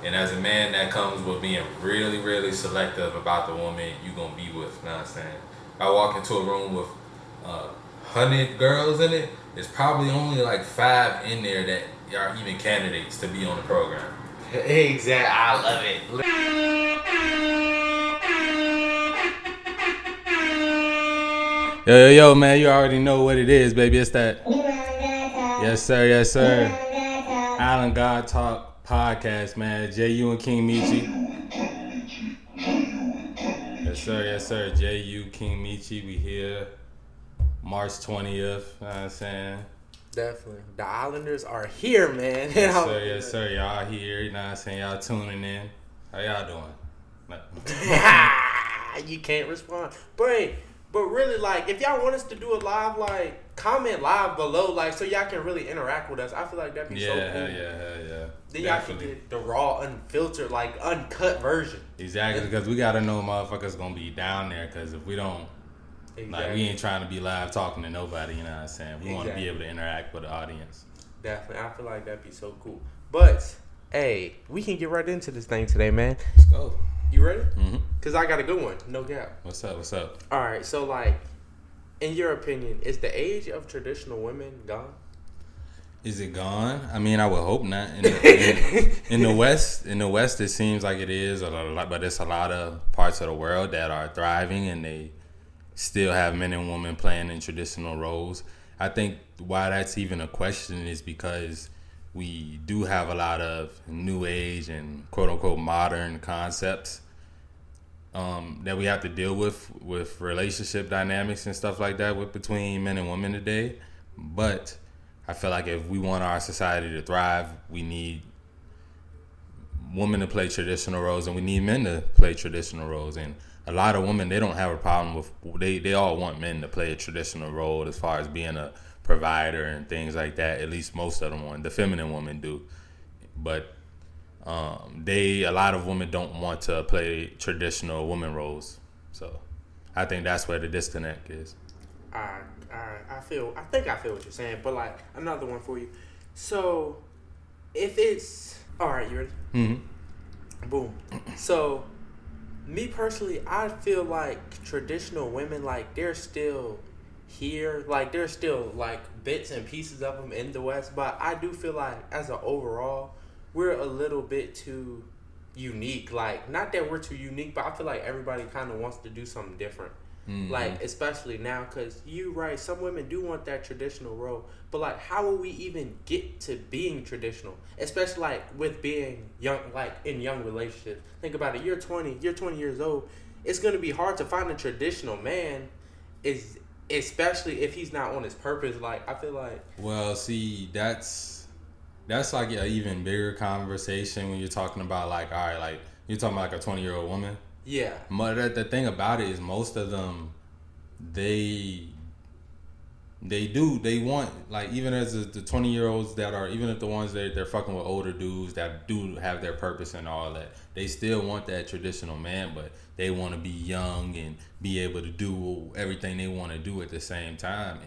And as a man, that comes with being really, really selective about the woman you gonna be with. You know what I'm saying? If I walk into a room with 100 girls in it, it's probably only like 5 in there that are even candidates to be on the program. Exactly. I love it. Yo, man, you already know what it is, baby. It's that. Yes, sir. Yes, sir. Island God Talk podcast, man. J.U. and King Michi. Yes, sir. Yes, sir. J.U. King Michi. We here. March 20th. You know what I'm saying? Definitely. The Islanders are here, man. Yes, sir. Yes, sir. Y'all here. You know what I'm saying? Y'all tuning in. How y'all doing? You can't respond. But really, like, if y'all want us to do a live, like, comment live below, like, so y'all can really interact with us. I feel like that'd be so cool. Yeah. Then y'all can get the raw, unfiltered, like, uncut version. Exactly, because we got to know motherfuckers going to be down there, because if we don't, like, we ain't trying to be live talking to nobody, you know what I'm saying? We want to be able to interact with the audience. Definitely. I feel like that'd be so cool. But, hey, we can get right into this thing today, man. Let's go. You ready? Mm-hmm. Because I got a good one. No gap. What's up? All right. So, like, in your opinion, is the age of traditional women gone? Is it gone? I mean, I would hope not. In the West, it seems like it is, but there's a lot of parts of the world that are thriving and they still have men and women playing in traditional roles. I think why that's even a question is because we do have a lot of new age and quote unquote modern concepts that we have to deal with relationship dynamics and stuff like that with between men and women today. But I feel like if we want our society to thrive, we need women to play traditional roles and we need men to play traditional roles. And a lot of women, they don't have a problem with, they all want men to play a traditional role as far as being a provider and things like that. At least most of them want. The feminine women do. But a lot of women don't want to play traditional woman roles. So I think that's where the disconnect is. I think I feel what you're saying, but like another one for you. So if it's all right, you ready? Mm-hmm. Boom. So me personally, I feel like traditional women, like they're still here, like there's still like bits and pieces of them in the West, but I do feel like as an overall, we're a little bit too unique. Like, not that we're too unique, but I feel like everybody kind of wants to do something different. Mm-hmm. Like, especially now, because you right, some women do want that traditional role, but like, how will we even get to being traditional? Especially like with being young, like in young relationships. Think about it. You're 20 years old. It's gonna be hard to find a traditional man, especially if he's not on his purpose. Like, I feel like. Well, see, that's like an even bigger conversation when you're talking about like, all right, like you're talking about like a 20-year-old woman. Yeah. But the thing about it is most of them, they want, like, even as the 20-year-olds that are, even if the ones that they're fucking with older dudes that do have their purpose and all that, they still want that traditional man, but they want to be young and be able to do everything they want to do at the same time.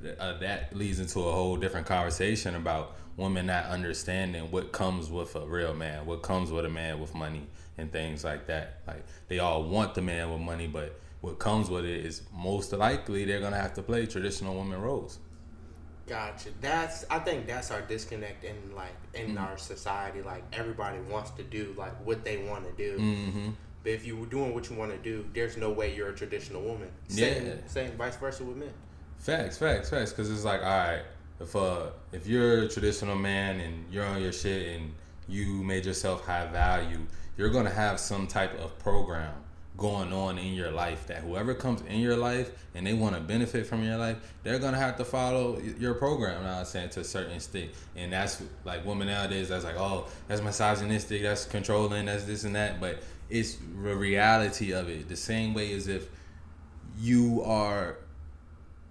And that leads into a whole different conversation about women not understanding what comes with a real man, what comes with a man with money and things like that. Like, they all want the man with money, but what comes with it is most likely they're gonna have to play traditional women roles. Gotcha. I think that's our disconnect in our society. Like, everybody wants to do like what they want to do. Mm-hmm. But if you were doing what you want to do, there's no way you're a traditional woman. Same vice versa with men. Facts. Because it's like, all right, if you're a traditional man and you're on your shit and you made yourself high value, you're gonna have some type of program going on in your life that whoever comes in your life and they want to benefit from your life, they're gonna have to follow your program. You know what I'm saying, to a certain extent. And that's like women nowadays, that's like, oh, that's misogynistic, that's controlling, that's this and that. But it's the reality of it. The same way as if you are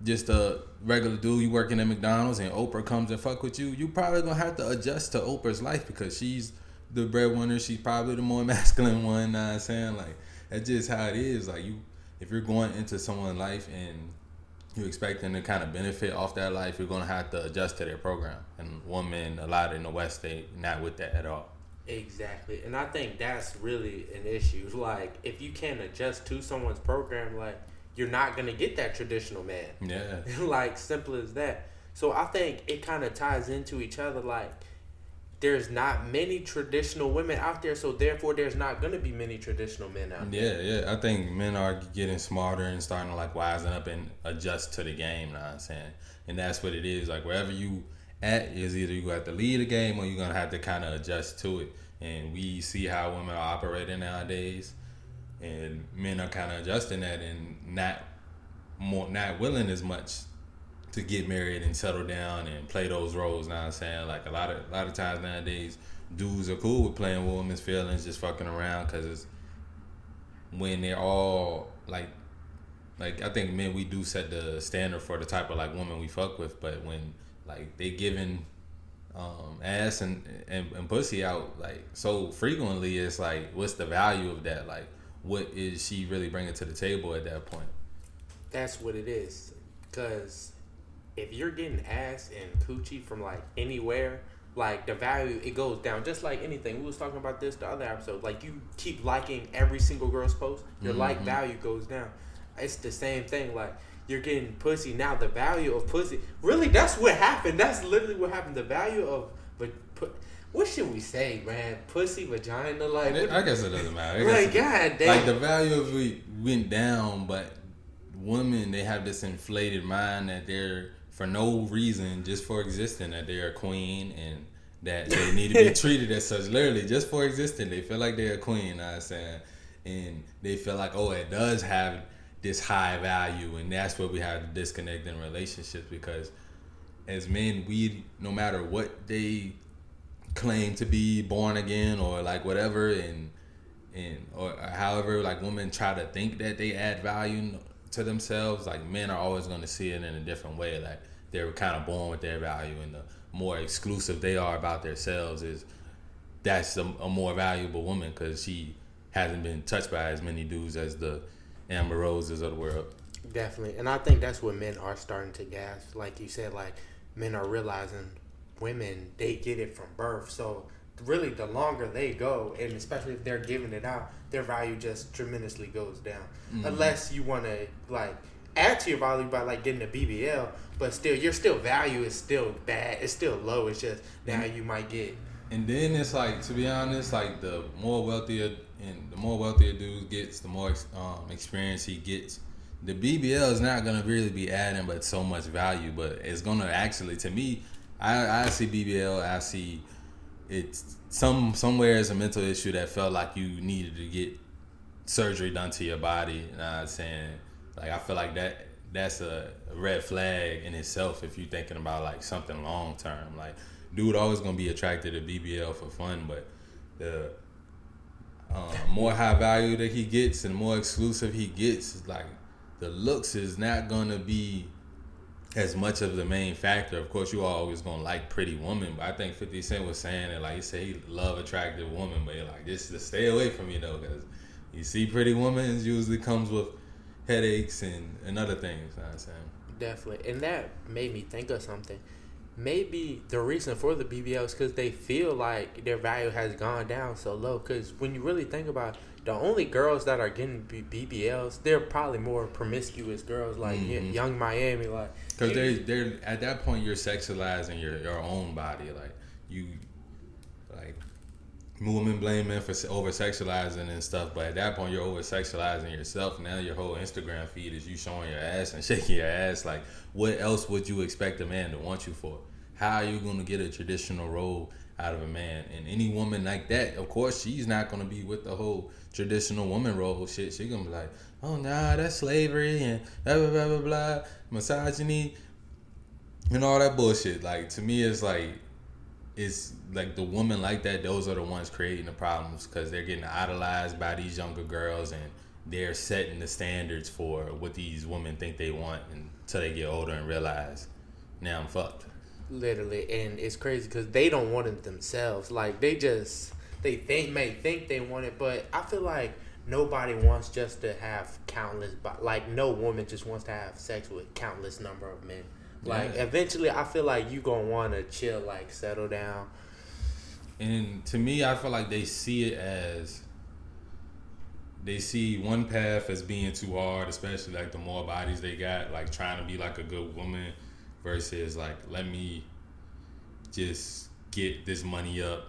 just a regular dude, you working at McDonald's and Oprah comes and fuck with you, you probably gonna have to adjust to Oprah's life because she's the breadwinner, she's probably the more masculine one. You know what I'm saying? Like, that's just how it is. Like, if you're going into someone's life and you're expecting to kind of benefit off that life, you're gonna have to adjust to their program. And women, a lot in the West, they not with that at all. Exactly. And I think that's really an issue. Like, if you can't adjust to someone's program, like, you're not going to get that traditional man. Yeah. Like, simple as that. So I think it kind of ties into each other. Like, there's not many traditional women out there, so therefore there's not going to be many traditional men out there. Yeah. I think men are getting smarter and starting to like wisen up and adjust to the game. You know what I'm saying? And that's what it is. Like wherever you at is either you got to lead the game or you're gonna have to kind of adjust to it. And we see how women are operating nowadays, and men are kind of adjusting that and not willing as much to get married and settle down and play those roles. Now I'm saying like a lot of times nowadays, dudes are cool with playing with women's feelings, just fucking around, because it's when they're all like I think men we do set the standard for the type of like woman we fuck with, but when like they giving ass and pussy out like so frequently, it's like what's the value of that? Like what is she really bringing to the table at that point? That's what it is. Because if you're getting ass and coochie from like anywhere, like the value it goes down. Just like anything, we was talking about this the other episode. Like you keep liking every single girl's post, your like value goes down. It's the same thing. Like you're getting pussy now, the value of pussy. Really, that's what happened. That's literally what happened. The value of what should we say, man? Pussy, vagina, like. I guess it doesn't matter. Like God damn. Like the value of it went down, but women they have this inflated mind that they're for no reason, just for existing, that they're a queen and that they need to be treated as such. Literally, just for existing, they feel like they're a queen. You know what I'm saying? And they feel like, oh, it does have this high value, and that's where we have the disconnect in relationships, because as men, we no matter what they claim to be, born again or like whatever, and or however like women try to think that they add value to themselves, like men are always going to see it in a different way. Like they're kind of born with their value, and the more exclusive they are about themselves is that's a more valuable woman, because she hasn't been touched by as many dudes as the Amber Roses of the world. Definitely. And I think that's what men are starting to grasp. Like you said, like men are realizing women, they get it from birth. So really the longer they go, and especially if they're giving it out, their value just tremendously goes down. Mm-hmm. Unless you want to like add to your value by like getting a BBL, but still your value is still bad. It's still low. It's just now you might get. And then it's like, to be honest, like the more wealthier dude gets, the more experience he gets. The BBL is not gonna really be adding but so much value, but it's gonna actually, to me, I see BBL, I see it's somewhere is a mental issue that felt like you needed to get surgery done to your body. You know what I'm saying? Like I feel like that's a red flag in itself if you're thinking about like something long term. Like dude always gonna be attracted to BBL for fun, but the more high value that he gets and the more exclusive he gets, like the looks is not gonna be as much of the main factor. Of course, you are always gonna like pretty women, but I think 50 Cent was saying that, like he said, he love attractive women, but like just to stay away from you though, because you see pretty women usually comes with headaches and other things. You know what I'm saying? Definitely, and that made me think of something. Maybe the reason for the BBL is because they feel like their value has gone down so low. Because when you really think about it, the only girls that are getting BBLs, they're probably more promiscuous girls, like Young Miami, like. Because they're at that point you're sexualizing your own body, like you, like women blame men for over sexualizing and stuff, but at that point you're over sexualizing yourself. Now your whole Instagram feed is you showing your ass and shaking your ass. Like what else would you expect a man to want you for? How are you gonna get a traditional role out of a man? And any woman like that, of course, she's not gonna be with the whole traditional woman role shit. She's gonna be like, oh nah, that's slavery and blah blah blah blah blah, misogyny and all that bullshit. Like to me, it's like the women like that. Those are the ones creating the problems, because they're getting idolized by these younger girls and they're setting the standards for what these women think they want until they get older and realize, now I'm fucked. Literally, and it's crazy because they don't want it themselves. Like they may think they want it, but I feel like nobody wants just to have countless. Like no woman just wants to have sex with countless number of men. Like eventually, I feel like you gonna want to chill, like settle down, And to me, I feel like they see it as they see one path as being too hard, especially like the more bodies they got, like trying to be like a good woman versus like let me just get this money up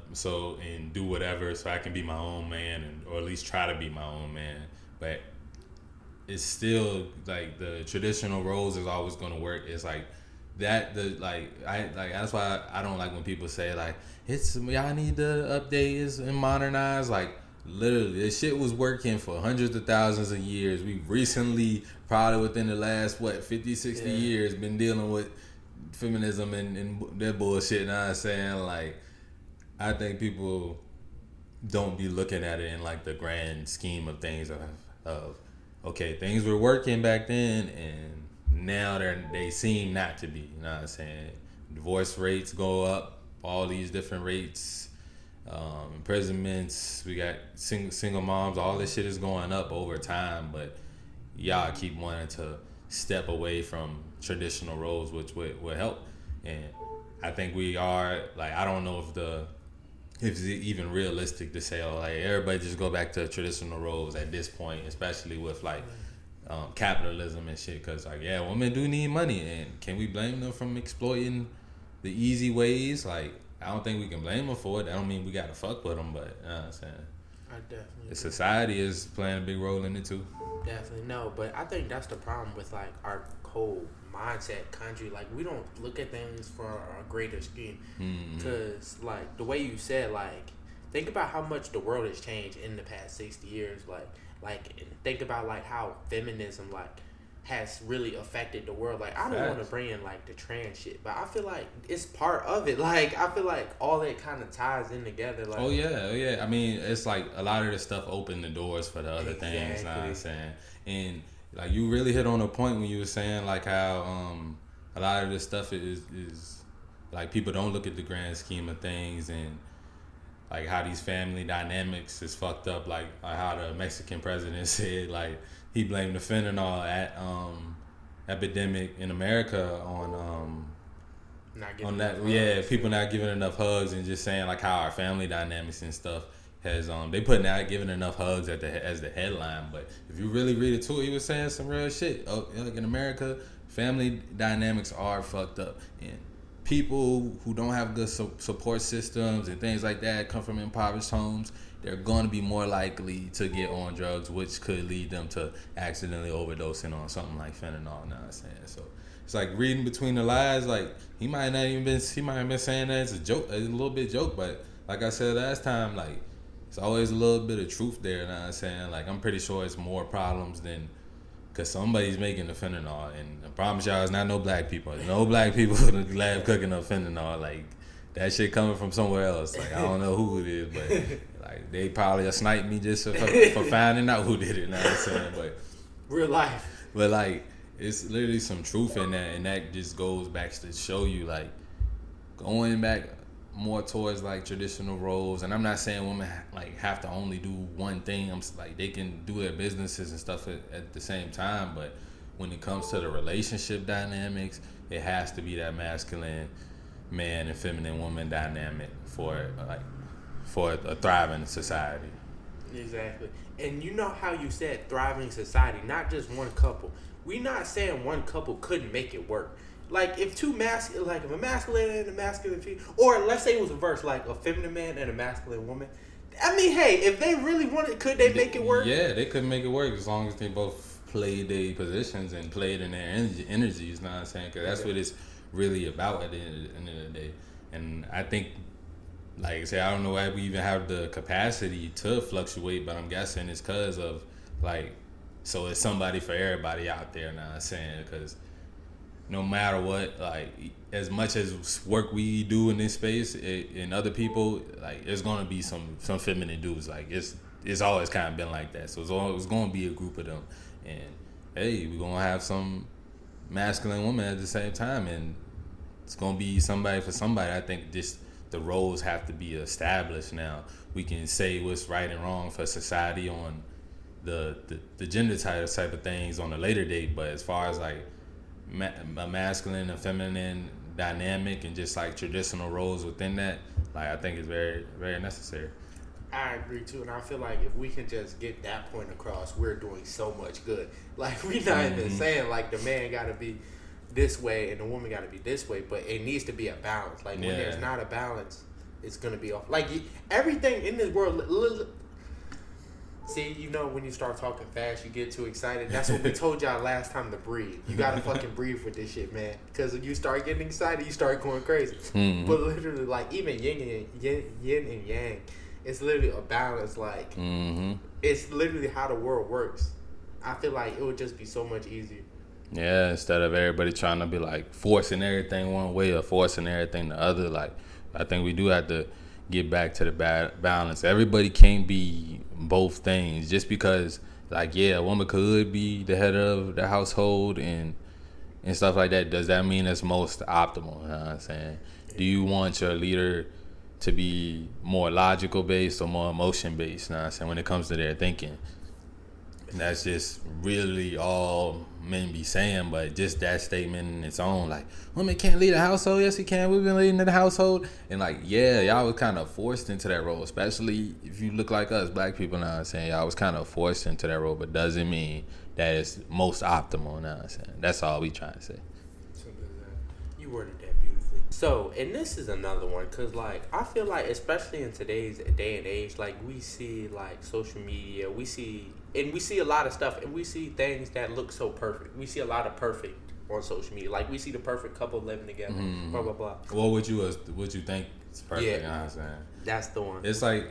and do whatever so I can be my own man or at least try to be my own man. But it's still like the traditional roles is always gonna work. It's like that that's why I don't like when people say like it's y'all need to update and modernize. Like literally this shit was working for hundreds of thousands of years. We recently, probably within the last 50, 60 years, been dealing with feminism and that bullshit. And I'm saying, like, I think people don't be looking at it in like the grand scheme of things of okay, things were working back then and now they seem not to be. You know what I'm saying? Divorce rates go up, all these different rates, imprisonments, we got single moms, all this shit is going up over time, but y'all keep wanting to step away from traditional roles, which would help. And I think we are, like, I don't know if it's even realistic to say, oh, like, everybody just go back to traditional roles at this point, especially with, like, capitalism and shit. Because, like, yeah, women do need money. And can we blame them from exploiting the easy ways? Like, I don't think we can blame them for it. I don't mean we got to fuck with them, but, you know what I'm saying? I definitely The society is playing a big role in it, too. Definitely. No, but I think that's the problem with, like, our whole mindset country. Like, we don't look at things for a greater scheme. Because, like, the way you said, like, think about how much the world has changed in the past 60 years. Like think about, like, how feminism, like, has really affected the world. Like, I don't want to bring in, like, the trans shit, but I feel like it's part of it. Like, I feel like all that kind of ties in together. Like, oh yeah. I mean, it's like a lot of this stuff opened the doors for the other things. You know what I'm saying? And like you really hit on a point when you were saying like how a lot of this stuff is like people don't look at the grand scheme of things and like how these family dynamics is fucked up. Like how the Mexican president said like he blamed the fentanyl epidemic in America on that. People not giving enough hugs and just saying like how our family dynamics and stuff has they put not giving enough hugs as the headline. But if you really read it too, he was saying some real shit. Like in America, family dynamics are fucked up, and people who don't have good support systems and things like that come from impoverished homes. They're going to be more likely to get on drugs, which could lead them to accidentally overdosing on something like fentanyl. Now I'm saying so. It's like reading between the lines. Like he might have been saying that it's a joke, a little bit joke, but like I said last time, like it's always a little bit of truth there. Now I'm saying like I'm pretty sure it's more problems than because somebody's making the fentanyl, and I promise y'all, it's not no black people. There's no black people in the lab cooking up fentanyl. Like that shit coming from somewhere else. Like I don't know who it is, but like they probably sniped me just for finding out who did it. Now I'm saying, but real life. But like it's literally some truth in that, and that just goes back to show you like going back more towards like traditional roles. And I'm not saying women like have to only do one thing. I'm like they can do their businesses and stuff at the same time, but when it comes to the relationship dynamics, it has to be that masculine man and feminine woman dynamic for a thriving society. Exactly. And you know how you said thriving society, not just one couple. We not saying one couple couldn't make it work. Like if if a masculine and a masculine female, or let's say it was a verse, like a feminine man and a masculine woman. I mean, hey, if they really wanted, could they make it work? Yeah, they could make it work as long as they both played their positions and played in their energies. You know what I'm saying? Because that's what it's really about at the end of the day. And I think, like I say, I don't know why we even have the capacity to fluctuate, but I'm guessing it's because of like, so it's somebody for everybody out there. Now I'm saying because. No matter what, like as much as work we do in this space, and other people, like there's gonna be some feminine dudes. Like it's always kind of been like that. So it's gonna be a group of them, and hey, we're gonna have some masculine women at the same time, and it's gonna be somebody for somebody. I think just the roles have to be established now. We can say what's right and wrong for society on the gender type of things on a later date, but as far as like a masculine and feminine dynamic and just like traditional roles within that, like I think is very, very necessary. I agree too, and I feel like if we can just get that point across, we're doing so much good. Like we're not even saying like the man got to be this way and the woman got to be this way, but it needs to be a balance. Like when there's not a balance, it's gonna be off. Like everything in this world. See, when you start talking fast, you get too excited. That's what we told y'all last time to breathe. You gotta fucking breathe with this shit, man. Because when you start getting excited, you start going crazy. Mm-hmm. But literally, like even yin and yang, it's literally a balance. Like it's literally how the world works. I feel like it would just be so much easier. Yeah, instead of everybody trying to be like forcing everything one way or forcing everything the other, like I think we do have to get back to the balance. Everybody can't be both things. Just because, like, yeah, a woman could be the head of the household and stuff like that, does that mean it's most optimal? You know what I'm saying? Do you want your leader to be more logical based or more emotion based? You know what I'm saying? When it comes to their thinking. That's just really all men be saying, but just that statement in its own, like, women can't lead a household. Yes, he can. We've been leading the household. And, like, yeah, y'all was kind of forced into that role, especially if you look like us, black people, now I'm saying. Y'all was kind of forced into that role, but doesn't mean that it's most optimal, now I'm saying. That's all we trying to say. You worded that beautifully. So, and this is another one, because, like, I feel like, especially in today's day and age, like, we see, like, social media, we see a lot of stuff, and we see things that look so perfect. We see a lot of perfect on social media. Like, we see the perfect couple living together, blah, blah, blah. What would you think is perfect? Yeah, you know what I'm saying? That's the one. It's like,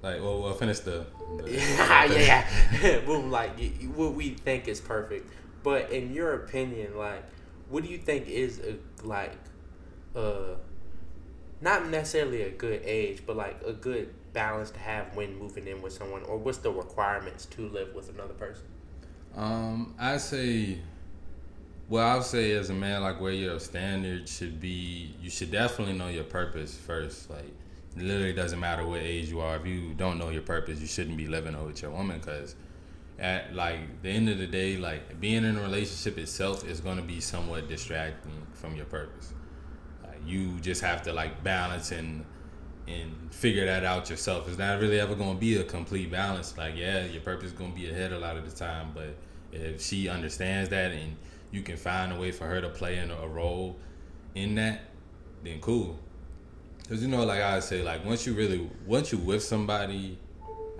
well, we'll finish the yeah. Boom, like, what we think is perfect. But in your opinion, like, what do you think is, not necessarily a good age, but, like, a good balance to have when moving in with someone, or what's the requirements to live with another person? I'd say as a man, like, where your standard should be, you should definitely know your purpose first. Like, it literally doesn't matter what age you are. If you don't know your purpose, you shouldn't be living with your woman, because at, like, the end of the day, like, being in a relationship itself is going to be somewhat distracting from your purpose. Like, you just have to, like, balance and figure that out yourself. It's not really ever going to be a complete balance. Like, yeah, your purpose is going to be ahead a lot of the time, but if she understands that and you can find a way for her to play in a role in that, then cool. Because, like I say, like, once you with somebody,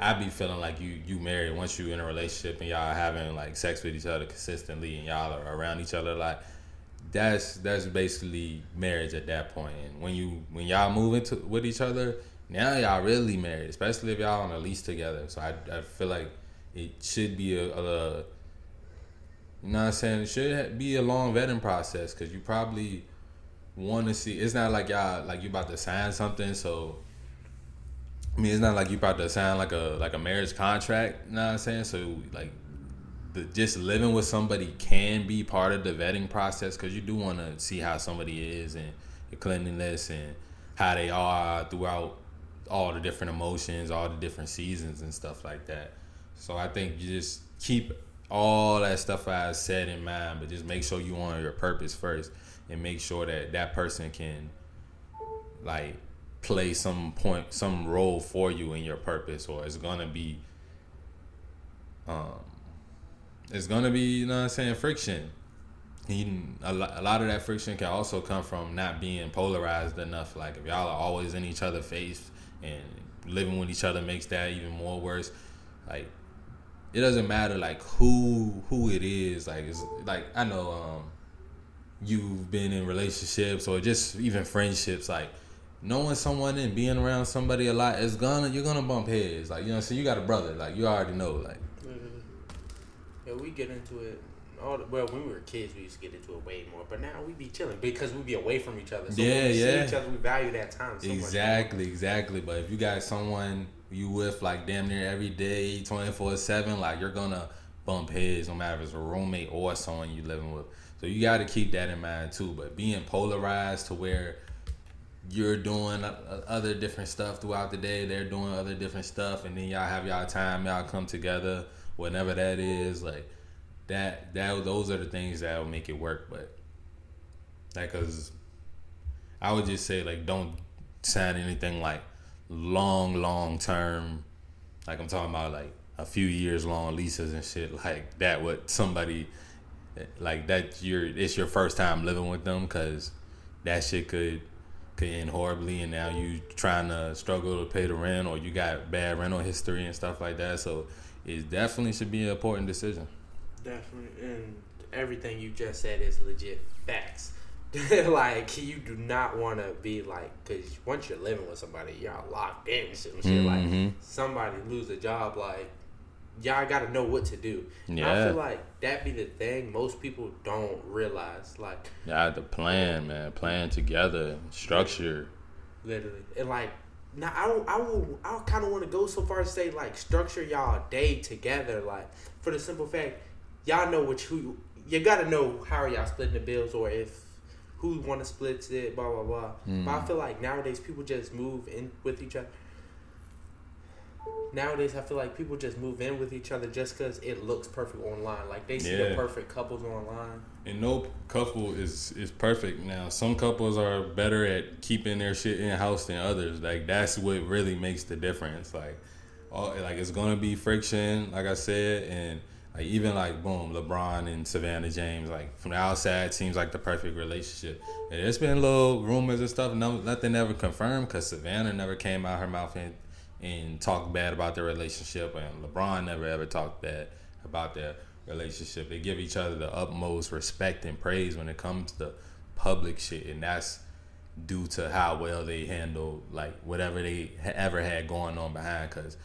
I be feeling like you married. Once you in a relationship and y'all having, like, sex with each other consistently and y'all are around each other, like, that's basically marriage at that point. And when y'all move into with each other, now y'all really married, especially if y'all on a lease together. So I feel like it should be a you know what I'm saying, it should be a long vetting process, because you probably want to see. It's not like y'all, like, you about to sign something. So I mean, it's not like you about to sign like a marriage contract. You know what I'm saying? So, like, just living with somebody can be part of the vetting process, because you do want to see how somebody is and your cleanliness and how they are throughout all the different emotions, all the different seasons and stuff like that. So I think you just keep all that stuff I said in mind, but just make sure you honor your purpose first, and make sure that person can, like, play some role for you in your purpose, or it's gonna be you know what I'm saying, friction. A lot of that friction can also come from not being polarized enough. Like, if y'all are always in each other's face and living with each other makes that even more worse. Like, it doesn't matter, like, who it is. Like, it's like, I know you've been in relationships or just even friendships, like, knowing someone and being around somebody a lot, you're gonna bump heads. Like, so you got a brother, like, you already know, like. Yeah, we get into it. When we were kids, we used to get into it way more. But now we be chilling because we be away from each other. So when we see each other, we value that time so much. Exactly. But if you got someone you with, like, damn near every day, 24/7, like, you're gonna bump heads no matter if it's a roommate or someone you living with. So you got to keep that in mind too. But being polarized to where you're doing other different stuff throughout the day, they're doing other different stuff, and then y'all have y'all time, y'all come together, whenever that is, like, that those are the things that will make it work. But, like, cause I would just say like don't sign anything like long term. Like I'm talking about like a few years long leases and shit like that. What somebody like that it's your first time living with them, because that shit could end horribly, and now you trying to struggle to pay the rent, or you got bad rental history and stuff like that. So it definitely should be an important decision. Definitely, and everything you just said is legit facts. Like, you do not want to be like, because once you're living with somebody, y'all locked in and shit. Like, somebody lose a job, like, y'all got to know what to do. Yeah. I feel like that be the thing most people don't realize. Like, you have to plan, man. Plan together, structure. Literally. And, like, now I kind of want to go so far as to say, like, structure y'all day together. Like, for the simple fact, y'all know you got to know how are y'all splitting the bills, or if who want to split it, blah, blah, blah. But I feel like nowadays people just move in with each other. Nowadays, I feel like people just move in with each other just because it looks perfect online. Like, they see the perfect couples online. And no couple is perfect now. Some couples are better at keeping their shit in-house than others. Like, that's what really makes the difference. Like it's going to be friction, like I said, and like even like boom, LeBron and Savannah James, like from the outside seems like the perfect relationship. And there's been little rumors and stuff, nothing ever confirmed, because Savannah never came out her mouth and talked bad about their relationship, and LeBron never ever talked bad about their relationship. They give each other the utmost respect and praise when it comes to public shit, and that's due to how well they handle like whatever they ever had going on behind. Because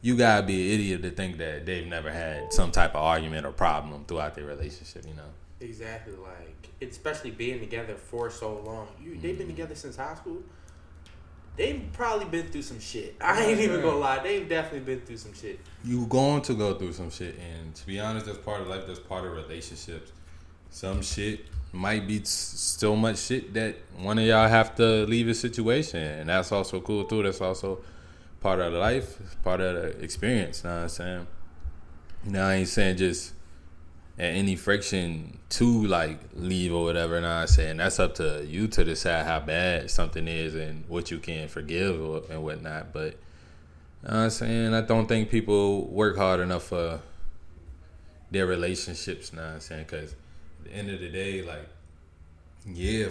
you gotta be an idiot to think that they've never had some type of argument or problem throughout their relationship, you know. Exactly. Like, especially being together for so long. They've been together since high school. They've probably been through some shit. I ain't even gonna lie. They've definitely been through some shit. You going to go through some shit, and to be honest, that's part of life. That's part of relationships. Some shit might be so much shit that one of y'all have to leave a situation, and that's also cool too. That's also part of the life, part of the experience. Know what I'm saying? Now I ain't saying just at any friction to like leave or whatever. Know what I'm saying? That's up to you to decide how bad something is and what you can forgive and whatnot. But know what I'm saying, I don't think people work hard enough for their relationships. Know what I'm saying? Because at the end of the day, like,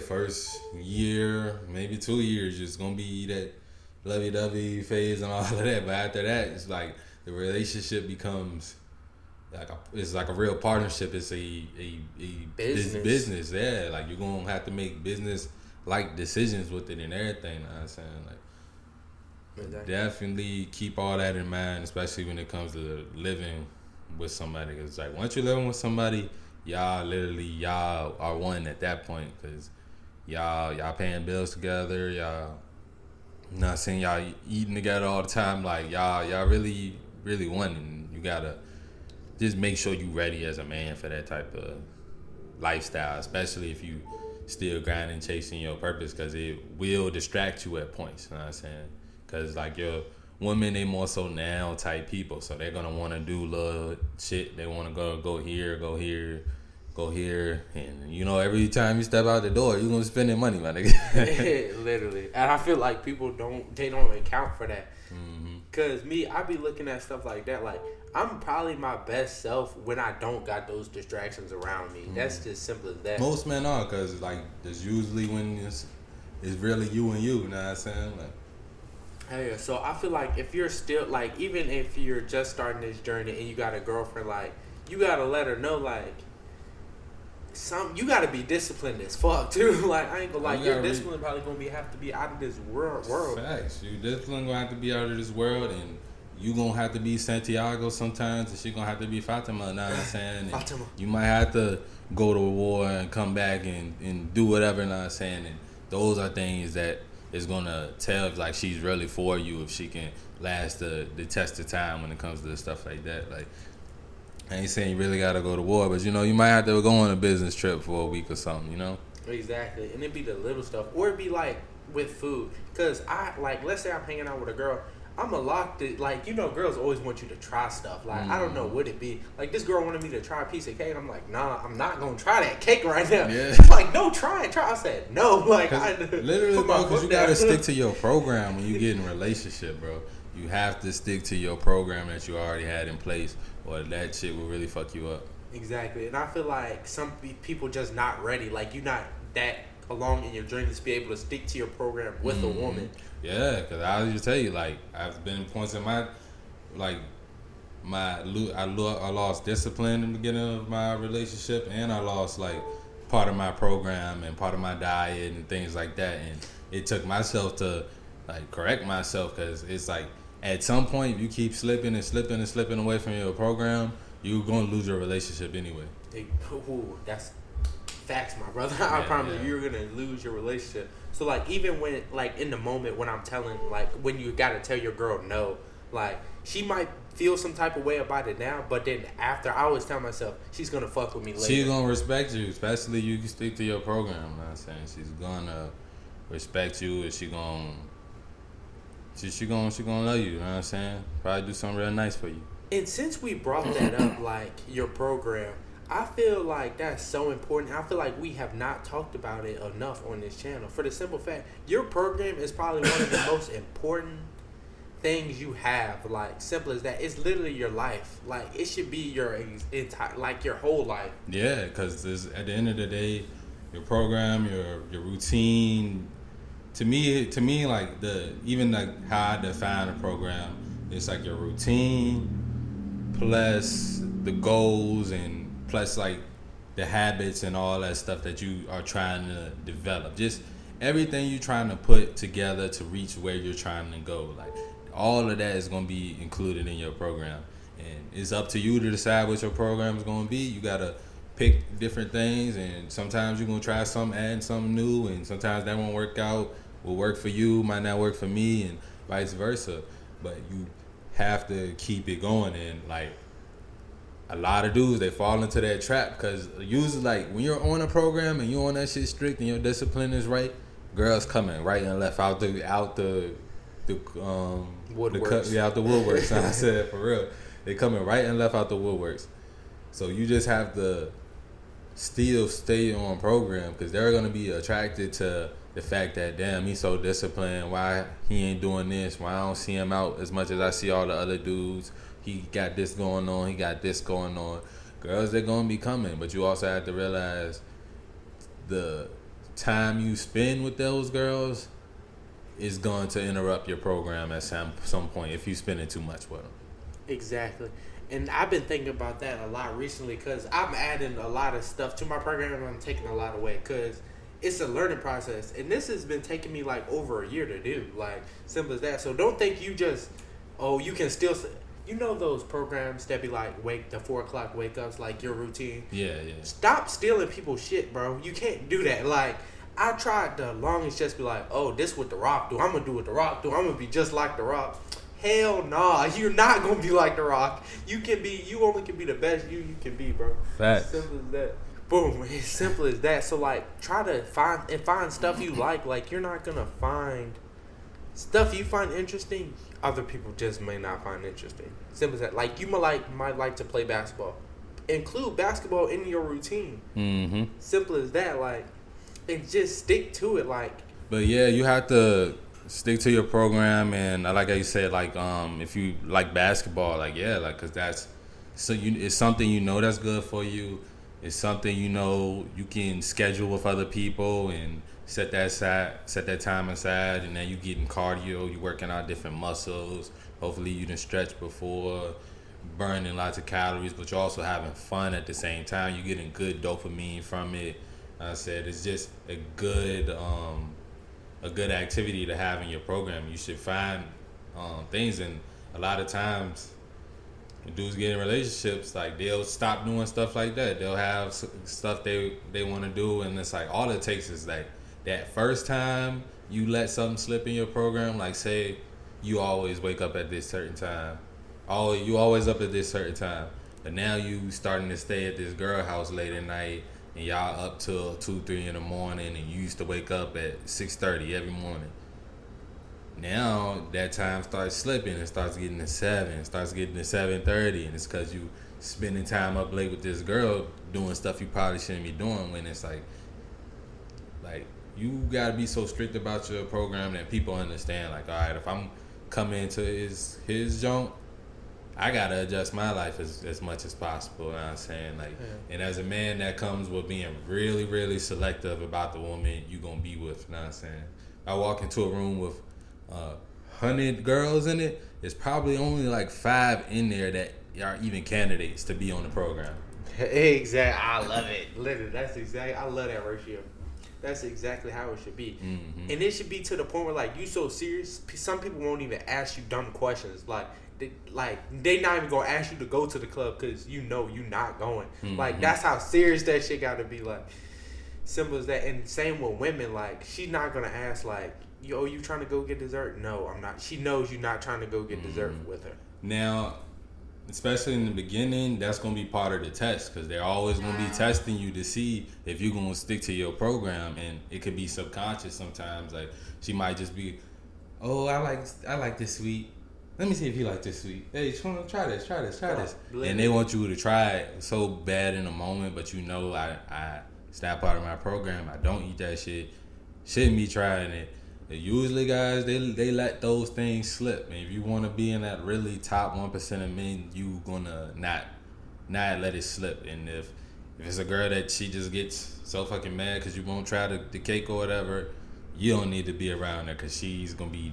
first year, maybe 2 years, just gonna be that lovey-dovey phase and all of that. But after that, it's like the relationship becomes it's like a real partnership. It's a business. Yeah, like you're gonna have to make business like decisions with it and everything. You know what I'm saying? Like, exactly. Definitely keep all that in mind, especially when it comes to living with somebody. Cause like once you're living with somebody, y'all are one at that point, because y'all paying bills together, y'all not saying y'all eating together all the time, like y'all really one, and you gotta just make sure you ready as a man for that type of lifestyle, especially if you still grinding, chasing your purpose, because it will distract you at points. You know what I'm saying? Because like your women, they more so now type people, so they're gonna want to do little shit. They want to go here, and you know every time you step out the door, you're gonna spend their money, my nigga. Literally, and I feel like people don't account for that. Cause I be looking at stuff like that. Like, I'm probably my best self when I don't got those distractions around me. That's just simple as that. Most men are, cause like there's usually when it's really you and you. You know what I'm saying? Like, hey, so I feel like if you're still like, even if you're just starting this journey and you got a girlfriend, like, you gotta let her know, like, you gotta be disciplined as fuck too. Like, I ain't gonna lie, your discipline probably gonna have to be out of this world. Facts. Your discipline gonna have to be out of this world, and you gonna have to be Santiago sometimes, and she gonna have to be Fatima. You know what I'm saying? Fatima. You might have to go to war and come back and do whatever. You know what I'm saying? And those are things that is gonna tell if like she's really for you, if she can last the test of time when it comes to stuff like that. Like, I ain't saying you really gotta go to war, but you know, you might have to go on a business trip for a week or something, you know? Exactly. And it be the little stuff. Or it be like with food. Cause let's say I'm hanging out with a girl, I'm a lock to, like, you know, girls always want you to try stuff. Like, I don't know what it be. Like, this girl wanted me to try a piece of cake. I'm like, nah, I'm not gonna try that cake right now. Yeah. She's like, no, try it. I said, no. Like, I literally, bro, because you gotta stick to your program when you get in a relationship, bro. You have to stick to your program that you already had in place, or that shit will really fuck you up. Exactly, and I feel like some people just not ready. Like, you're not that along in your journey to be able to stick to your program with a woman. Yeah, because I'll just tell you, like, I've been points in my, like, I lost discipline in the beginning of my relationship, and I lost, like, part of my program and part of my diet and things like that. And it took myself to, like, correct myself, because it's like, at some point, if you keep slipping and slipping and slipping away from your program, you're going to lose your relationship anyway. That's facts, my brother. I promise you're gonna lose your relationship. So, like, even when, like, in the moment when I'm telling, like, when you gotta tell your girl no, like, she might feel some type of way about it now, but then after, I always tell myself she's gonna fuck with me later. She's gonna respect you, especially you can stick to your program. You know what I'm saying? She's gonna respect you, and she gonna love you. You know what I'm saying? Probably do something real nice for you. And since we brought that up, like, your program, I feel like that's so important. I feel like we have not talked about it enough on this channel. For the simple fact, your program is probably one of the most important things you have. Like, simple as that. It's literally your life. Like, it should be your entire, like, your whole life. Yeah, because at the end of the day, your program, your routine. To me, like, even like how I define a program, it's like your routine plus the goals and plus, like, the habits and all that stuff that you are trying to develop. Just everything you're trying to put together to reach where you're trying to go. Like, all of that is going to be included in your program. And it's up to you to decide what your program is going to be. You got to pick different things. And sometimes you're going to try something, add something new. And sometimes that won't work out. Will work for you, might not work for me, and vice versa. But you have to keep it going. And, like, a lot of dudes, they fall into that trap because usually, like, when you're on a program and you're on that shit strict and your discipline is right, girls coming right and left out the woodworks. Out the woodworks. I said, for real, they coming right and left out the woodworks. So you just have to still stay on program because they're gonna be attracted to the fact that, damn, he's so disciplined. Why he ain't doing this? Why I don't see him out as much as I see all the other dudes? He got this going on. He got this going on. Girls, they're going to be coming. But you also have to realize the time you spend with those girls is going to interrupt your program at some point if you spending too much with them. Exactly. And I've been thinking about that a lot recently because I'm adding a lot of stuff to my program and I'm taking a lot away because it's a learning process. And this has been taking me, like, over a year to do. Like, simple as that. So don't think you just, you can still... You know those programs that be like the 4 o'clock wake ups, like your routine? Yeah. Stop stealing people's shit, bro. You can't do that. Like, I tried the longest just be like, oh, this what The Rock do. I'm going to do what The Rock do. I'm going to be just like The Rock. Hell nah. You're not going to be like The Rock. You only can be the best you can be, bro. Facts. Simple as that. Boom. It's simple as that. So, like, try to find stuff you like. Like, you're not going to find stuff you find interesting, other people just may not find interesting. Simple as that. Like, you might like to play basketball. Include basketball in your routine. Mm-hmm. Simple as that. Like, and just stick to it. Like, but yeah, you have to stick to your program, and like how you said, like, if you like basketball, like, yeah, like, cause it's something you know that's good for you. It's something you know you can schedule with other people and set that time aside, and then you getting cardio, you working out different muscles. Hopefully you done stretch before, burning lots of calories, but you're also having fun at the same time. You're getting good dopamine from it. I said it's just a good activity to have in your program. You should find things, and a lot of times when dudes get in relationships, like, they'll stop doing stuff like that. They'll have stuff they want to do, and it's like all it takes is like that first time you let something slip in your program. Like, say you always wake up at this certain time, you always up at this certain time, but now you starting to stay at this girl house late at night, and y'all up till 2-3 in the morning, and you used to wake up at 6:30 every morning. Now that time starts slipping. It starts getting to 7. It starts getting to 7:30, and it's because you spending time up late with this girl doing stuff you probably shouldn't be doing. When it's like you gotta be so strict about your program that people understand. Like, all right, if I'm coming into his joint, I gotta adjust my life as much as possible. You know what I'm saying? Like, Yeah. and as a man, that comes with being really, really selective about the woman you gonna be with. You know what I'm saying? I walk into a room with 100 girls in it. There's probably only like 5 in there that are even candidates to be on the program. Exactly. I love it. Literally, I love that ratio. That's exactly how it should be. Mm-hmm. And it should be to the point where like you so serious, some people won't even ask you dumb questions. They not even gonna ask you to go to the club because you know you not going. Mm-hmm. Like that's how serious that shit got to be. Like simple as that. And same with women. Like she's not gonna ask like, "Yo, you trying to go get dessert?" No, I'm not. She knows you're not trying to go get dessert with her. Now, especially in the beginning, that's gonna be part of the test because they're always gonna be testing you to see if you're gonna stick to your program, and it could be subconscious sometimes. Like she might just be, "Oh, I like this sweet. Let me see if you like this sweet. Hey, try this. And they want you to try it so bad in a moment, but you know it's not part of my program. I don't eat that shit. Shouldn't be trying it. Usually, guys, they let those things slip. And if you want to be in that really top 1% of men, you gonna not let it slip. And if it's a girl that she just gets so fucking mad because you won't try the cake or whatever, you don't need to be around her because she's gonna be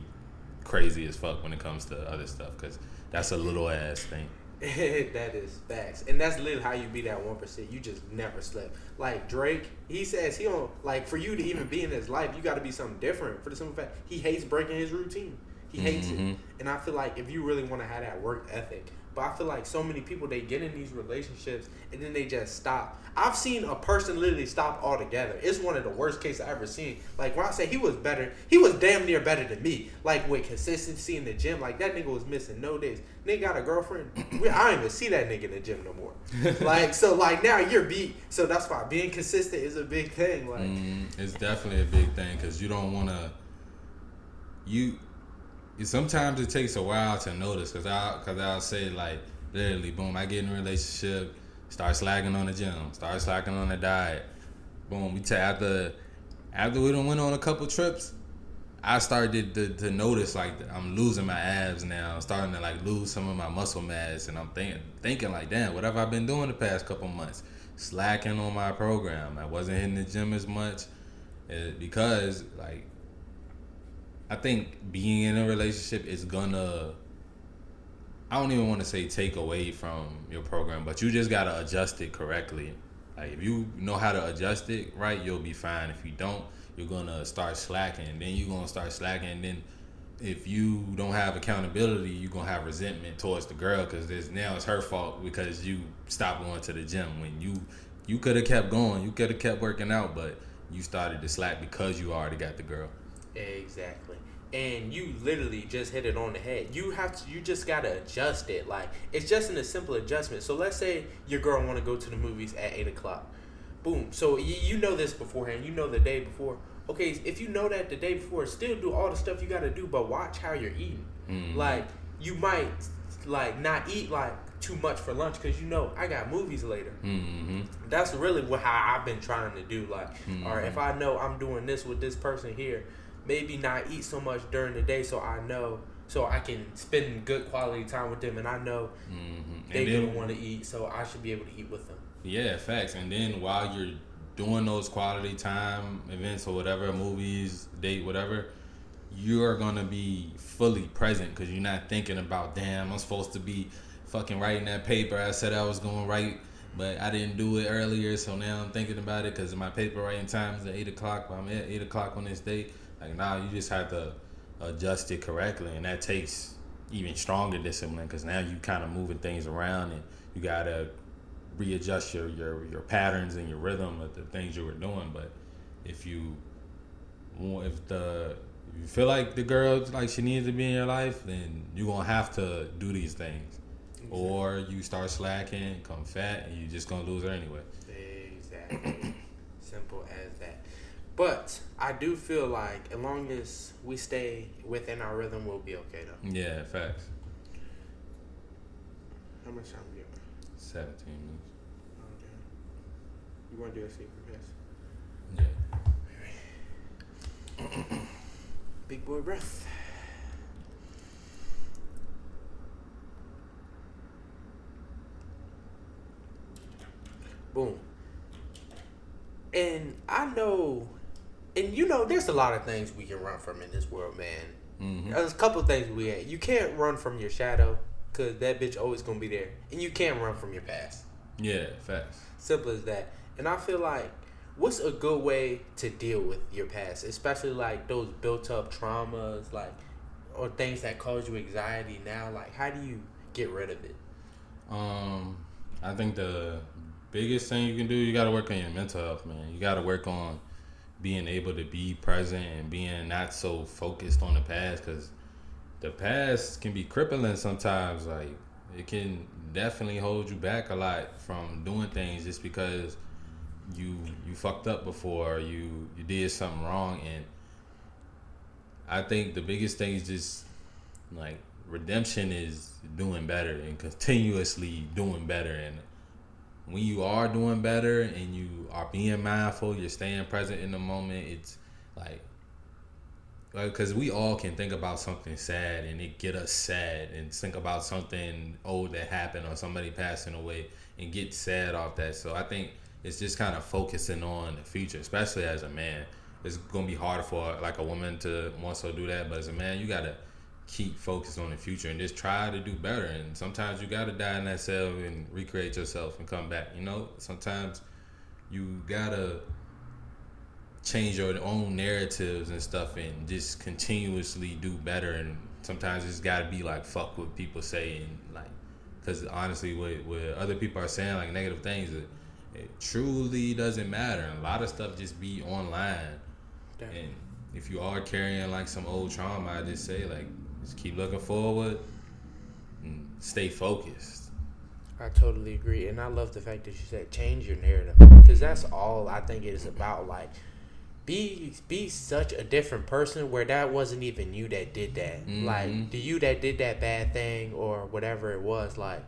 crazy as fuck when it comes to other stuff because that's a little ass thing. That is facts, and that's literally how you be that 1%. You just never slip. Like Drake, he says he don't like for you to even be in his life. You got to be something different. For the simple fact, he hates breaking his routine. He hates it, and I feel like if you really want to have that work ethic, but I feel like so many people they get in these relationships and then they just stop. I've seen a person literally stop altogether. It's one of the worst cases I've ever seen. Like when I say he was better, he was damn near better than me. Like with consistency in the gym, like that nigga was missing no days. Nigga got a girlfriend. I don't even see that nigga in the gym no more. Like so, like now you're beat. So that's why being consistent is a big thing. Like it's definitely a big thing because you don't want to. Sometimes it takes a while to notice because I'll say like literally boom, I get in a relationship, start slacking on the gym, start slacking on the diet, boom. After we done went on a couple trips, I started to notice like I'm losing my abs now, I'm starting to like lose some of my muscle mass, and I'm thinking like damn, what have I been doing the past couple months? Slacking on my program. I wasn't hitting the gym as much because like. I think being in a relationship is gonna, I don't even want to say take away from your program, but you just gotta adjust it correctly. Like if you know how to adjust it right, you'll be fine. If you don't, you're gonna start slacking. Then you're gonna start slacking. And then if you don't have accountability, you're gonna have resentment towards the girl because now it's her fault because you stopped going to the gym when you could have kept going, you could have kept working out, but you started to slack because you already got the girl. exactly. And you literally just hit it on the head. You just gotta adjust it. Like it's just a simple adjustment. So let's say your girl want to go to the movies at 8:00. Boom. So you know this beforehand. You know the day before. Okay, if you know that the day before, still do all the stuff you gotta do, but watch how you're eating. Like you might like not eat like too much for lunch because you know I got movies later. That's really how I've been trying to do. Like, all right, if I know I'm doing this with this person here. Maybe not eat so much during the day so I can spend good quality time with them and I know they don't want to eat, so I should be able to eat with them. Yeah, facts. And then while you're doing those quality time events or whatever, movies, date, whatever, you're going to be fully present because you're not thinking about, damn, I'm supposed to be fucking writing that paper I said I was going to write, but I didn't do it earlier, so now I'm thinking about it because my paper writing time is at 8:00, but I'm at 8:00 on this date. Like, nah, you just have to adjust it correctly, and that takes even stronger discipline because now you kind of moving things around, and you gotta readjust your patterns and your rhythm of the things you were doing. But if you feel like the girl like she needs to be in your life, then you're gonna have to do these things, or you start slacking, come fat, and you're just gonna lose her anyway. Exactly. Simple as that. But I do feel like as long as we stay within our rhythm, we'll be okay though. Yeah, facts. How much time we got? 17 minutes. Okay. You want to do a secret pass? Yeah. Big boy breath. Boom. And I know, and you know, there's a lot of things we can run from in this world, man. Mm-hmm. There's a couple of things we had. You can't run from your shadow, because that bitch always going to be there. And you can't run from your past. Yeah, facts. Simple as that. And I feel like, what's a good way to deal with your past? Especially like those built up traumas, like, or things that cause you anxiety now. Like, how do you get rid of it? I think the biggest thing you can do, you got to work on your mental health, man. You got to work on being able to be present and being not so focused on the past, because the past can be crippling sometimes. Like, it can definitely hold you back a lot from doing things just because you fucked up before, you did something wrong. And I think the biggest thing is just like redemption is doing better and continuously doing better. And when you are doing better and you are being mindful, you're staying present in the moment, it's like because we all can think about something sad and it get us sad, and think about something old that happened or somebody passing away and get sad off that. So I think it's just kind of focusing on the future, especially as a man. It's gonna be hard for like a woman to more so do that, but as a man, you gotta keep focused on the future and just try to do better. And sometimes you gotta die in that cell and recreate yourself and come back. You know, sometimes you gotta change your own narratives and stuff and just continuously do better. And sometimes it's gotta be like fuck what people say, and like, because honestly what other people are saying, like negative things, it truly doesn't matter. And a lot of stuff just be online. Damn. And if you are carrying like some old trauma, I just say like just keep looking forward and stay focused. I totally agree, and I love the fact that you said change your narrative, because that's all I think it is about. Like, be such a different person where that wasn't even you that did that. Mm-hmm. Like, the you that did that bad thing or whatever it was, like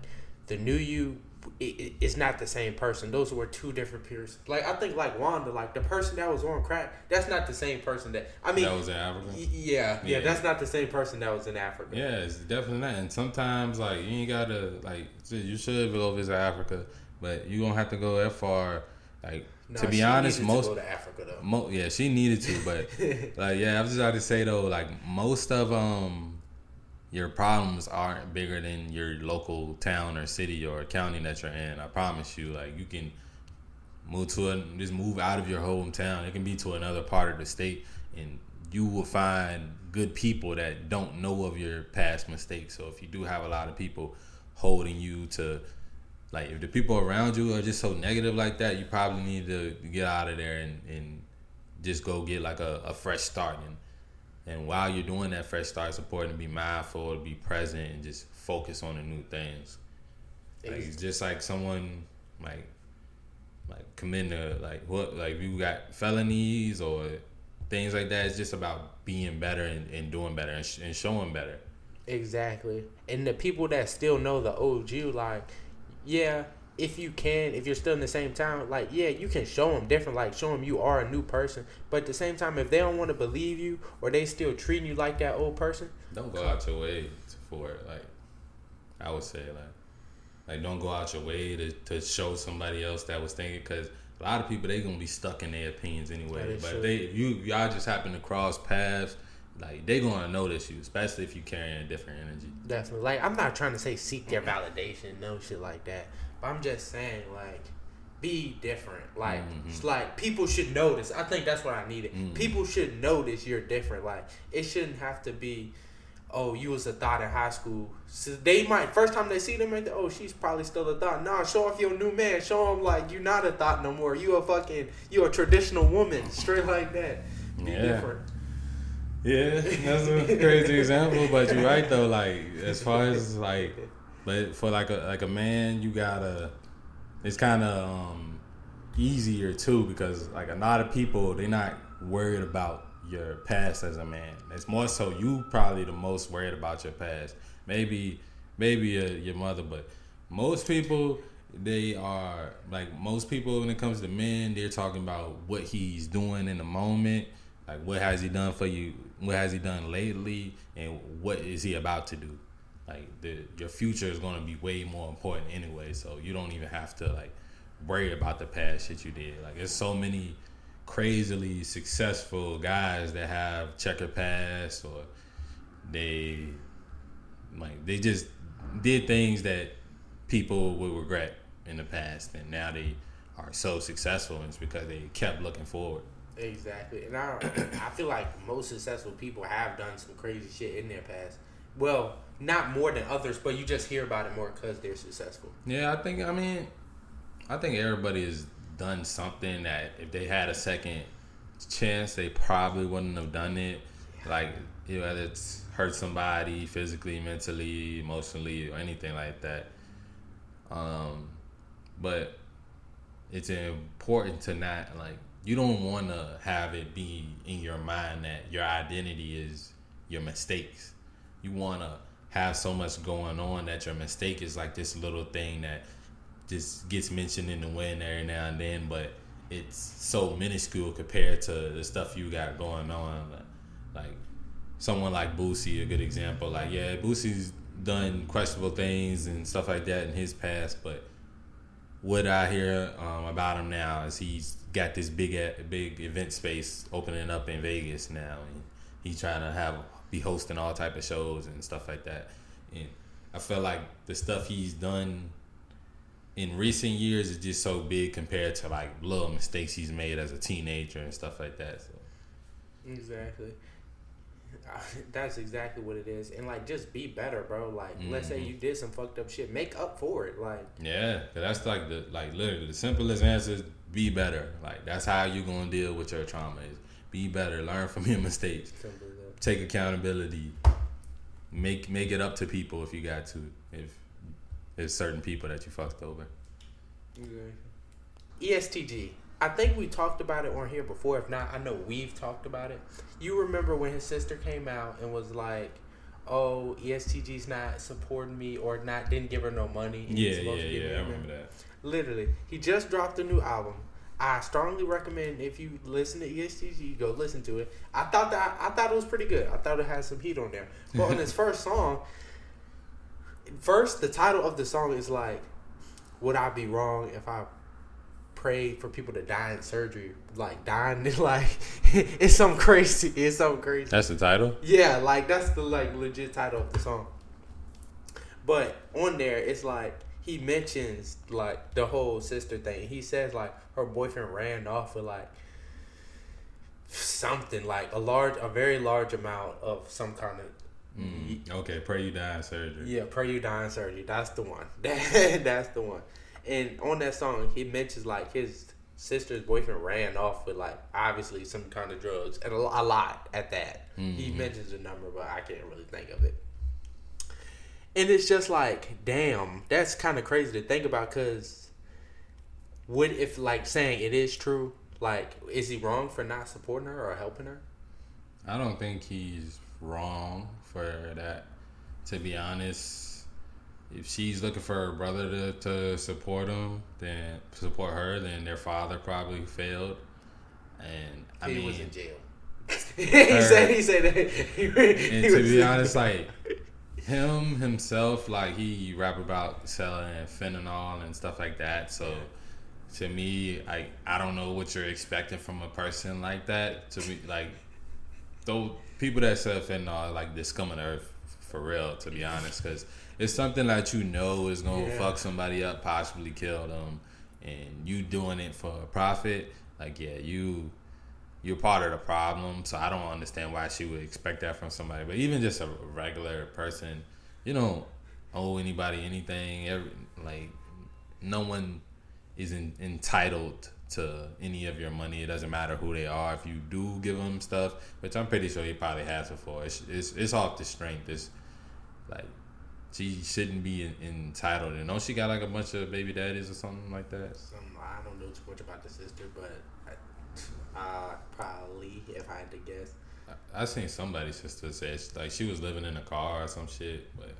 the new you, it's not the same person. Those were two different peers. Like, I think like Wanda, like the person that was on crack, that's not the same person that that was in Africa. Yeah, that's not the same person that was in Africa. Yeah, it's definitely not. And sometimes like you ain't gotta like, you should go visit Africa, but you don't have to go that far. Like, to be honest, most to go to Africa though. Yeah, she needed to, but like, yeah, I was just about to say though, like most of your problems aren't bigger than your local town or city or county that you're in. I promise you. Like, you can just move out of your hometown. It can be to another part of the state, and you will find good people that don't know of your past mistakes. So if you do have a lot of people holding you to, like, if the people around you are just so negative like that, you probably need to get out of there and just go get like a fresh start. And while you're doing that fresh start, it's important to be mindful, to be present, and just focus on the new things. Like, it's just like someone like committing to like you got felonies or things like that. It's just about being better and doing better and showing better. Exactly. And the people that still know the old you, like, yeah, if you're still in the same town, like, yeah, you can show them different, like, show them you are a new person. But at the same time, if they don't want to believe you or they still treating you like that old person, don't go out your way for it. Like, I would say, like don't go out your way to show somebody else that was thinking, because a lot of people, they gonna be stuck in their opinions anyway. But if y'all just happen to cross paths, like, they gonna notice you, especially if you carrying a different energy. Definitely. Like, I'm not trying to say seek their validation, no shit like that. But I'm just saying, like, be different. Like, it's like people should notice. I think that's what I needed. Mm-hmm. People should notice you're different. Like, it shouldn't have to be, oh, you was a thought in high school. So they might, first time they see them, oh, she's probably still a thought. Nah, show off your new man. Show them, like, you're not a thought no more. You a traditional woman. Straight like that. Be different. Yeah, that's a crazy example, but you're right though. Like, as far as like, but for like a man, you gotta. It's kind of easier too, because like a lot of people, they not worried about your past as a man. It's more so you probably the most worried about your past. Maybe your mother, but most people they are like most people when it comes to men, they're talking about what he's doing in the moment, like what has he done for you, what has he done lately, and what is he about to do. Like your future is going to be way more important anyway, so you don't even have to like worry about the past shit you did. Like there's so many crazily successful guys that have checkered past, or they they just did things that people would regret in the past, and now they are so successful, and it's because they kept looking forward. Exactly, and I feel like most successful people have done some crazy shit in their past. Well, not more than others, but you just hear about it more because they're successful. Yeah, I think everybody has done something that if they had a second chance, they probably wouldn't have done it. Like, whether it's hurt somebody physically, mentally, emotionally, or anything like that. But it's important to not, like, you don't want to have it be in your mind that your identity is your mistakes. You want to have so much going on that your mistake is like this little thing that just gets mentioned in the wind every now and then, but it's so minuscule compared to the stuff you got going on. Like someone like Boosie, a good example. Like, yeah, Boosie's done questionable things and stuff like that in his past, but what I hear about him now is he's got this big event space opening up in Vegas now, and he's trying to be hosting all type of shows and stuff like that. And I feel like the stuff he's done in recent years is just so big compared to like little mistakes he's made as a teenager and stuff like that. So. Exactly. That's exactly what it is. And like, just be better, bro. Like, let's say you did some fucked up shit, make up for it. Like, yeah, that's like literally the simplest answer is be better. Like, that's how you gonna deal with your trauma is be better, learn from your mistakes, take accountability, make it up to people if you got to. If there's certain people that you fucked over. Exactly. ESTG. I think we talked about it on here before. If not, I know we've talked about it. You remember when his sister came out and was like, "Oh, ESTG's not supporting me or didn't give her no money." Yeah. I remember that. Literally, he just dropped a new album. I strongly recommend if you listen to ESTG, go listen to it. I thought it was pretty good. I thought it had some heat on there. But on his first song, the title of the song is like, "Would I be wrong if I pray for people to die in surgery?" Like, dying is like, it's something crazy. It's something crazy. That's the title? Yeah, like, that's the, like, legit title of the song. But on there, it's like, he mentions, like, the whole sister thing. He says, like, her boyfriend ran off with, like, something, like, a very large amount of some kind of... Okay, pray you die in surgery. Yeah, pray you die in surgery. That's the one. That's the one. And on that song, he mentions, like, his sister's boyfriend ran off with, like, obviously some kind of drugs. And a lot at that. He mentions a number, but I can't really think of it. And it's just like, damn, that's kind of crazy to think about, because what if, like, saying it is true, like, is he wrong for not supporting her or helping her? I don't think he's wrong for that, to be honest. If she's looking for her brother to support her, then their father probably failed. And he was in jail. he said that. And to be honest, like, himself, like, he rap about selling fentanyl and stuff like that. So to me, I don't know what you're expecting from a person like that. To me, like, those people that sell fentanyl are like the scum of the earth, for real, to be honest, because it's something that you know is gonna fuck somebody up, possibly kill them, and you doing it for a profit. Like, yeah, you're part of the problem. So I don't understand why she would expect that from somebody. But even just a regular person, you don't owe anybody anything. No one is entitled to any of your money. It doesn't matter who they are. If you do give them stuff, which I'm pretty sure he probably has before, it's off the strength. It's like, she shouldn't be entitled. And don't she got like a bunch of baby daddies or something like that? I don't know too much about the sister, but Probably, if I had to guess. I seen somebody's sister say like she was living in a car or some shit, but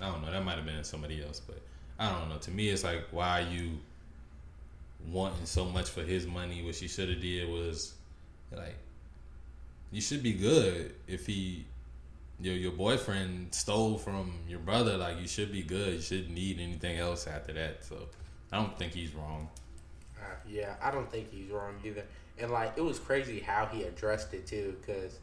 I don't know. That might have been somebody else, but I don't know. To me, it's like, why are you wanting so much for his money? What she should have did was like, you should be good if your boyfriend stole from your brother. Like, you should be good. You shouldn't need anything else after that. So I don't think he's wrong. Yeah, I don't think he's wrong either. And like, it was crazy how he addressed it too, because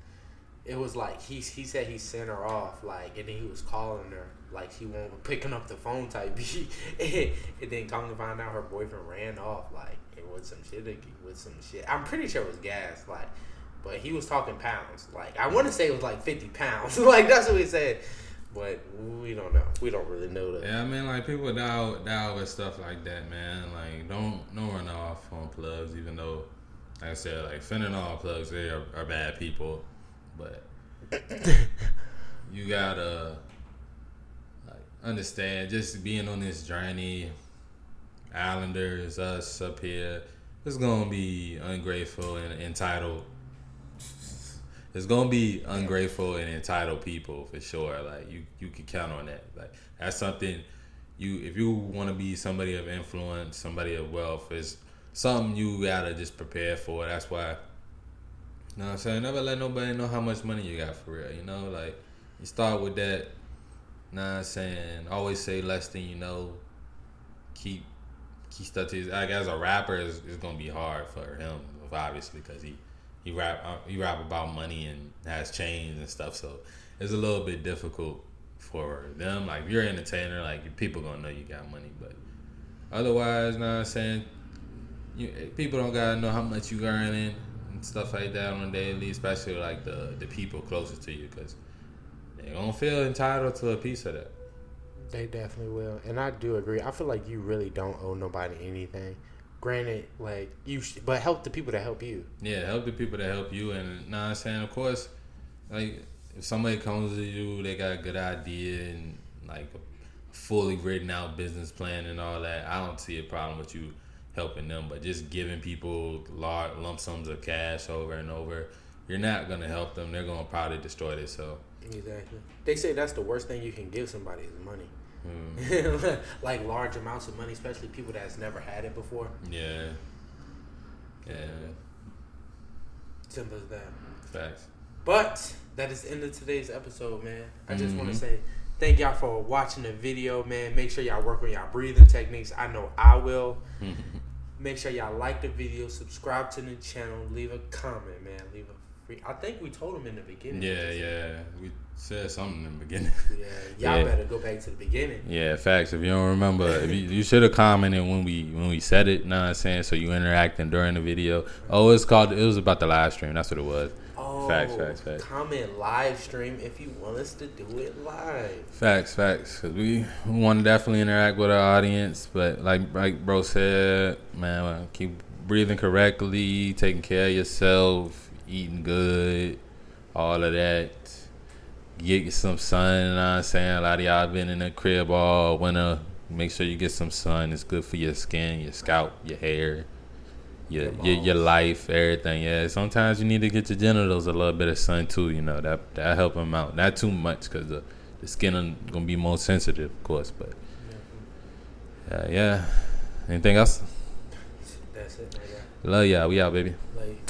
it was like he said he sent her off, like, and then he was calling her like she won't picking up the phone type beat, and then come to find out her boyfriend ran off like it was some shit. I'm pretty sure it was gas, like, but he was talking pounds. Like, I want to say it was like 50 pounds, like that's what he said, but we don't know. We don't really know that. Yeah, I mean, like, people die with stuff like that, man. Like, don't run off on plugs, even though, like I said, like, fentanyl plugs, they are bad people. But you gotta like understand, just being on this journey, Islanders, us up here, it's gonna be ungrateful and entitled. It's gonna be ungrateful and entitled people for sure. Like, you can count on that. Like, that's something if you want to be somebody of influence, somebody of wealth, is something you gotta just prepare for. That's why. You know what I'm saying? Never let nobody know how much money you got for real. You know, like, you start with that. You know what I'm saying? Always say less than you know. Keep stuff to his. Like, as a rapper, it's gonna be hard for him, obviously, because he rap about money and has chains and stuff. So it's a little bit difficult for them. Like, if you're an entertainer, like, people gonna know you got money, but otherwise, you know what I'm saying? People don't gotta know how much you earning and stuff like that on a daily, especially like the people closest to you, because they gonna feel entitled to a piece of that. They definitely will, and I do agree. I feel like you really don't owe nobody anything. Granted, like, but help the people that help you. Yeah, help the people that help you, and know what I'm saying, of course, like, if somebody comes to you, they got a good idea and like a fully written out business plan and all that, I don't see a problem with you helping them. But just giving people large lump sums of cash over and over, you're not gonna help them. They're gonna probably destroy themselves. Exactly. They say that's the worst thing you can give somebody is money. Like, large amounts of money, especially people that's never had it before. Yeah. Simple as that. Facts. But that is the end of today's episode, man. I just want to say thank y'all for watching the video, man. Make sure y'all work on y'all breathing techniques. I know I will. Make sure y'all like the video, subscribe to the channel, leave a comment, man. Leave a free. I think we told them in the beginning. Yeah. We said something in the beginning. Yeah, y'all better go back to the beginning. Yeah, facts. If you don't remember, if you should have commented when we said it. Know what I'm saying? So you interacting during the video. Oh, it was about the live stream. That's what it was. Oh, facts. Comment live stream if you want us to do it live. Facts. Because we want to definitely interact with our audience, but like bro said, man, keep breathing correctly, taking care of yourself, eating good, all of that. Get some sun, you know what I'm saying? A lot of y'all been in the crib all winter. Make sure you get some sun. It's good for your skin, your scalp, your hair, your life, everything. Yeah, sometimes you need to get your genitals a little bit of sun too, you know. That help them out. Not too much, because the skin gonna be more sensitive, of course, but yeah. Anything else? That's it, man. Love y'all. We out, baby. Like,